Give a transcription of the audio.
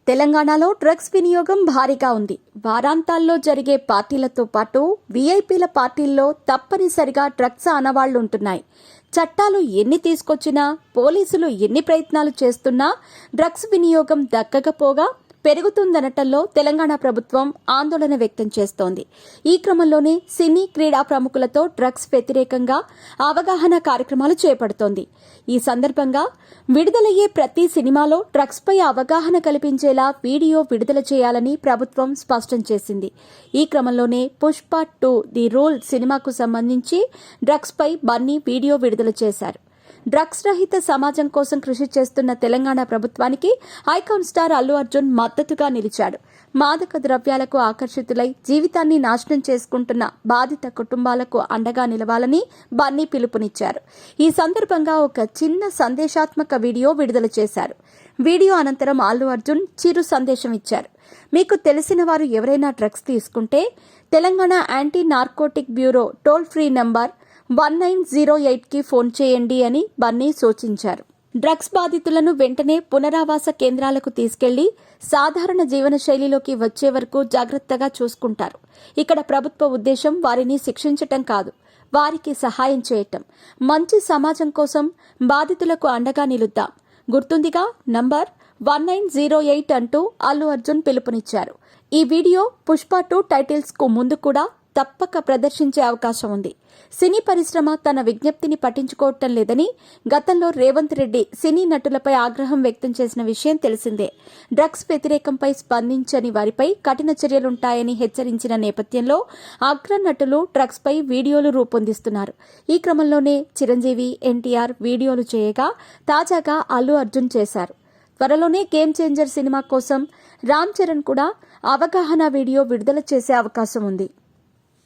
తెలంగాణలో డ్రగ్స్ వినియోగం భారీగా ఉంది. వారాంతాల్లో జరిగే పార్టీలతో పాటు వీఐపీల పార్టీల్లో తప్పనిసరిగా డ్రగ్స్ ఆనవాళ్లుంటున్నాయి. చట్టాలు ఎన్ని తీసుకొచ్చినా, పోలీసులు ఎన్ని ప్రయత్నాలు చేస్తున్నా డ్రగ్స్ వినియోగం దక్కకపోగా పెరుగుతుందనటంలో తెలంగాణ ప్రభుత్వం ఆందోళన వ్యక్తం చేస్తోంది. ఈ క్రమంలోనే సినీ, క్రీడా ప్రముఖులతో డ్రగ్స్ వ్యతిరేకంగా అవగాహన కార్యక్రమాలు చేపడుతోంది. ఈ సందర్భంగా విడుదలయ్యే ప్రతి సినిమాలో డ్రగ్స్ పై అవగాహన కల్పించేలా వీడియో విడుదల చేయాలని ప్రభుత్వం స్పష్టం చేసింది. ఈ క్రమంలోనే పుష్ప 2 ది రూల్ సినిమాకు సంబంధించి డ్రగ్స్ పై బన్నీ వీడియో విడుదల చేశారు. డ్రగ్స్ రహిత సమాజం కోసం కృషి చేస్తున్న తెలంగాణ ప్రభుత్వానికి ఐకాన్ స్టార్ అల్లు అర్జున్ మద్దతుగా నిలిచాడు. మాదక ద్రవ్యాలకు ఆకర్షితులై జీవితాన్ని నాశనం చేసుకుంటున్న బాధిత కుటుంబాలకు అండగా నిలవాలని బన్నీ పిలుపునిచ్చారు. ఈ సందర్భంగా ఒక చిన్న సందేశాత్మక వీడియో విడుదల చేశారు. వీడియో అనంతరం అల్లు అర్జున్ చిరు సందేశం ఇచ్చారు. మీకు తెలిసిన వారు ఎవరైనా డ్రగ్స్ తీసుకుంటే Telangana anti narcotic bureau toll free number 1908కి ఫోన్ చేయండి అని బన్నీ సూచించారు. డ్రగ్స్ బాధితులను వెంటనే పునరావాస కేంద్రాలకు తీసుకెళ్లి సాధారణ జీవనశైలిలోకి వచ్చే వరకు జాగ్రత్తగా చూసుకుంటారు. ఇక్కడ ప్రభుత్వ ఉద్దేశం వారిని శిక్షించటం కాదు, వారికి సహాయం చేయటం. మంచి సమాజం కోసం బాధితులకు అండగా నిలుద్దాం. గుర్తుందిగా నంబర్ 1908 అంటూ అల్లు అర్జున్ పిలుపునిచ్చారు. ఈ వీడియో పుష్ప 2 టైటిల్స్ కు ముందు కూడా తప్పక ప్రదర్శించే అవకాశం ఉంది. సినీ పరిశ్రమ తన విజ్ఞప్తిని పట్టించుకోవటం లేదని గతంలో రేవంత్ రెడ్డి సినీ నటులపై ఆగ్రహం వ్యక్తం చేసిన విషయం తెలిసిందే. డ్రగ్స్ వ్యతిరేకంపై స్పందించని వారిపై కఠిన చర్యలుంటాయని హెచ్చరించిన నేపథ్యంలో అగ్ర నటులు డ్రగ్స్ పై వీడియోలు రూపొందిస్తున్నారు. ఈ క్రమంలోనే చిరంజీవి, ఎన్టీఆర్ వీడియోలు చేయగా తాజాగా అల్లు అర్జున్ చేశారు. త్వరలోనే గేమ్ చేంజర్ సినిమా కోసం రామ్ చరణ్ కూడా అవగాహన వీడియో విడుదల చేసే అవకాశం ఉంది.